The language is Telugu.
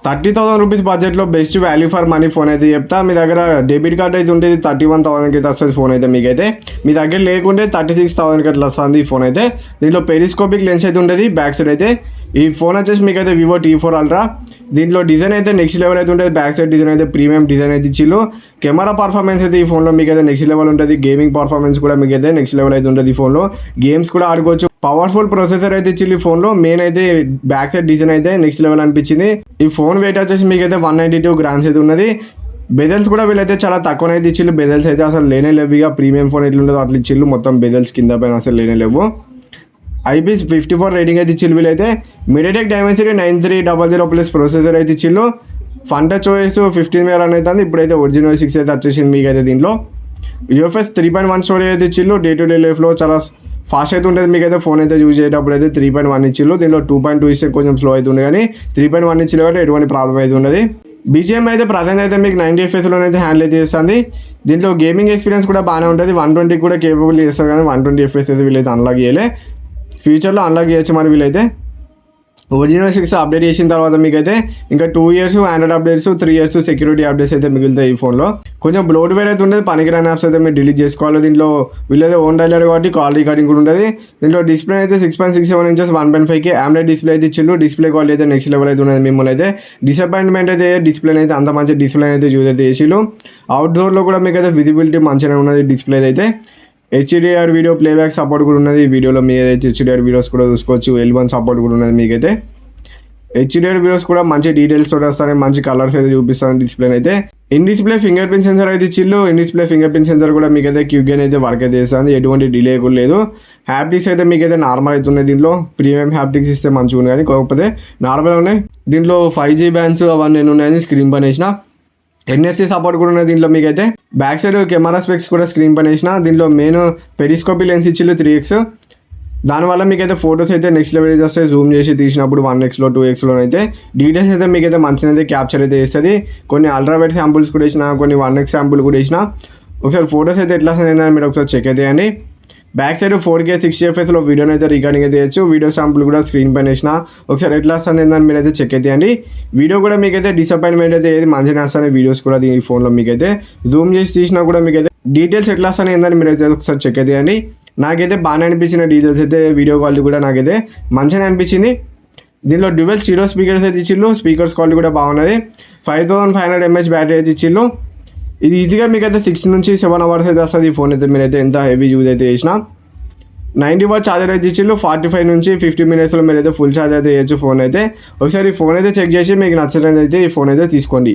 30,000 రూపీస్ బడ్జెట్లో best value for money phone అయితే చెప్తా. మీ దగ్గర డెబిట్ కార్డ్ అయితే ఉంటుంది 31,000కి అయితే వస్తుంది ఫోన్ అయితే మీకైతే. మీ దగ్గర లేకుంటే 36,000కి అట్లా వస్తుంది ఈ ఫోన్ అయితే. దీంట్లో పెరిస్కోపిక్ లెన్స్ అయితే ఉంటుంది బ్యాక్ సైడ్ అయితే. ఈ ఫోన్ వచ్చేసి మీకు అయితే వివో T4 అల్ట్రా. దీంట్లో డిజైన్ అయితే నెక్స్ట్ లెవెల్ అయితే ఉంటుంది. బ్యాక్ సైడ్ డిజైన్ అయితే ప్రీమియం డిజైన్ అయితే ఇచ్చిల్లు. కెమెరా పర్ఫార్మెన్స్ అయితే ఈ ఫోన్లో మీకు అయితే నెక్స్ట్ లెవెల్ ఉంటుంది. గేమింగ్ పర్ఫార్మెన్స్ కూడా మీకు అయితే నెక్స్ట్ లెవెల్ అయితే ఉంటుంది ఈ ఫోన్లో. గేమ్స్ కూడా ఆడుకోవచ్చు. పవర్ఫుల్ ప్రొసెసర్ అయితే ఇచ్చింది ఈ ఫోన్లో. మెయిన్ అయితే బ్యాక్ సైడ్ డిజైన్ అయితే నెక్స్ట్ లెవెల్ అనిపించింది. ఈ ఫోన్ వెయిట్ వచ్చేసి మీకు అయితే 192 గ్రామ్స్ అయితే ఉన్నది. బెజల్స్ కూడా వీళ్ళైతే చాలా తక్కువనైతే ఇచ్చిల్లు. బెజల్స్ అయితే అసలు లేనే లేవు. ఇక ప్రీమియం ఫోన్ ఎట్లుంటుందో అట్లా ఇచ్చిల్లు. మొత్తం బెజల్స్ కింద పైన అసలు లేనే లేవు. IP54 రేటింగ్ అయితే ఇచ్చిల్లు వీళ్ళైతే. మీడియాటెక్ డైమెన్సిటీ 9300 ప్లస్ ప్రొసెసర్ అయితే ఇచ్చిల్లు. ఫన్ టచ్ OS 15 మీద రన్ అవుతుంది. ఇప్పుడైతే ఒరిజినల్ OS 6 అయితే వచ్చేసింది మీకు అయితే. దీంట్లో UFS 3.1 స్టోరేజ్ అయితే ఇచ్చిల్లు. డే టు డే లైఫ్లో చాలా ఫాస్ట్ అయితే ఉంటుంది మీకు అయితే. ఫోన్ అయితే యూజ్ చేసేటప్పుడు అయితే 3.1 ఇచ్చిల్లు. దీంట్లో 2.2 ఇస్తే కొంచెం స్లో అయితే ఉంది, కానీ 3.1 ఇచ్చిల్లు కాబట్టి ఎటువంటి ప్రాబ్లం అయితే ఉండదు. BGM అయితే ప్రజెంట్ అయితే మీకు 90 FPS హ్యాండిల్ అయితే చేస్తుంది. దీంట్లో గేమింగ్ ఎక్స్పీరియన్స్ కూడా బాగానే ఉంటుంది. 120 కూడా కేపబుల్ చేస్తారు, కానీ 120 FPS అయితే వీళ్ళైతే అన్లాక్ చేయలే. ఫ్యూచర్లో అన్లాక్ చేయొచ్చు మరి వీళ్ళైతే. ఒరిజినల్ 6 అప్డేట్ చేసిన తర్వాత మీకైతే ఇంకా 2 years Android updates, 3 years security updates అయితే మిగులుతాయి ఈ ఫోన్లో. కొంచెం బ్లోట్వేర్ అయితే ఉంటుంది. పనికిరాని యాప్స్ అయితే మీరు డిలీట్ చేసుకోవాలి. దీంట్లో వీళ్ళైతే ఓన్ డైలర్ కాబట్టి కాల్ రికార్డింగ్ కూడా ఉంటుంది. దీంట్లో డిస్ప్లే అయితే 6.67 ఇంచెస్ 1.5K AMOLED డిస్ప్లే అయితే ఇచ్చిల్లు. డిస్ప్లే క్వాలిటీ అయితే నెక్స్ట్ లెవెల్ అయితే ఉన్నది. మిమ్మల్ని అయితే డిసప్పాయింట్మెంట్ అయితే డిస్ప్లే అయితే అంత మంచి డిస్ప్లే అయితే యూజ్ అయితే చేసిల్లు. అవుట్డోర్లో కూడా మీకు అయితే విజిబిలిటీ మంచిగా ఉన్నది డిస్ప్లే అయితే. HDR వీడియో ప్లేబ్యాక్ సపోర్ట్ కూడా ఉన్నది. ఈ వీడియోలో మీరైతే HDR వీడియోస్ కూడా చూసుకోవచ్చు. L1 సపోర్ట్ కూడా ఉన్నది మీకైతే. HDR వీడియోస్ కూడా మంచి డీటెయిల్స్ తోటి వస్తాయి. మంచి కలర్స్ అయితే చూపిస్తాను డిస్ప్లే అయితే. In display fingerprint sensor అయితే ఇచ్చిల్లు. In display fingerprint sensor కూడా మీకైతే క్యూగెన్ అయితే వర్క్ అయితే చేస్తుంది. ఎటువంటి డిలే కూడా లేదు. హ్యాప్టిక్స్ అయితే మీకైతే నార్మల్ అయితే ఉన్నాయి. దీంట్లో ప్రీమియం హ్యాప్టిక్స్ ఇస్తే మంచిగా ఉంది, కానీ కాకపోతే నార్మల్ ఉన్నాయి. దీంట్లో 5G బ్యాండ్స్ అవన్నీ ఉన్నాయని స్క్రీన్ పైన వేసిన. NFC సపోర్ట్ కూడా ఉన్నది దీంట్లో మీకైతే. బ్యాక్ సైడ్ కెమెరా స్పెక్స్ కూడా స్క్రీన్ పైన వేసిన. దీంట్లో మెయిన్ పెరిస్కోపీ లెన్స్ ఇచ్చిల్లు 3x. దానివల్ల మీకైతే ఫొటోస్ అయితే నెక్స్ట్ లెవెల్ వస్తాయి. జూమ్ చేసి తీసినప్పుడు 1xలో 2xలో అయితే డీటెయిల్స్ అయితే మీకైతే మంచిగా అయితే క్యాప్చర్ అయితే చేస్తుంది. కొన్ని అల్ట్రావైట్ శాంపుల్స్ కూడా వేసిన, కొన్ని 1x శాంపుల్ కూడా వేసిన. ఒకసారి ఫొటోస్ అయితే ఎట్లా వస్తాయి మీరు ఒకసారి చెక్ అయితే చేయండి. బ్యాక్ సైడ్ 4K 60 FPSలో వీడియోని అయితే రికార్డింగ్ అయితే చేయొచ్చు. వీడియో శాంపుల్ కూడా స్క్రీన్ పైన వేసిన. ఒకసారి ఎట్లా వస్తుంది ఏంటని మీరు అయితే చెక్ అయితే చేయండి. వీడియో కూడా మీకైతే డిసప్పాయింట్మెంట్ అయితే ఏది మంచిగా వస్తాయి. వీడియోస్ కూడా ఈ ఫోన్లో మీకైతే జూమ్ చేసి తీసినా కూడా మీకైతే డీటెయిల్స్ ఎట్లా వస్తాయి ఏంటని మీరు అయితే ఒకసారి చెక్ అయితే చేయండి. నాకైతే బాగానే అనిపించిన డీటెయిల్స్ అయితే. వీడియో క్వాలిటీ కూడా నాకైతే మంచిగానే అనిపించింది. దీంట్లో డ్యూయల్ స్టీరియో స్పీకర్స్ అయితే ఇచ్చిల్లు. స్పీకర్స్ క్వాలిటీ కూడా బాగున్నది. 5500 mAh బ్యాటరీ అయితే ఇచ్చిల్లు. ఇది ఈజీగా మీకైతే 6 నుంచి 7 అవర్స్ అయితే వస్తుంది ఈ ఫోన్ అయితే. మీరైతే ఎంత హెవీ యూజ్ అయితే చేసినా. 90W ఛార్జర్ అయితే ఇచ్చిల్లు. 45 నుంచి 50 మినిట్స్లో మీరైతే ఫుల్ ఛార్జ్ అయితే చేయొచ్చు ఫోన్ అయితే. ఒకసారి ఈ ఫోన్ అయితే చెక్ చేసి మీకు నచ్చినది అయితే ఈ ఫోన్ అయితే తీసుకోండి.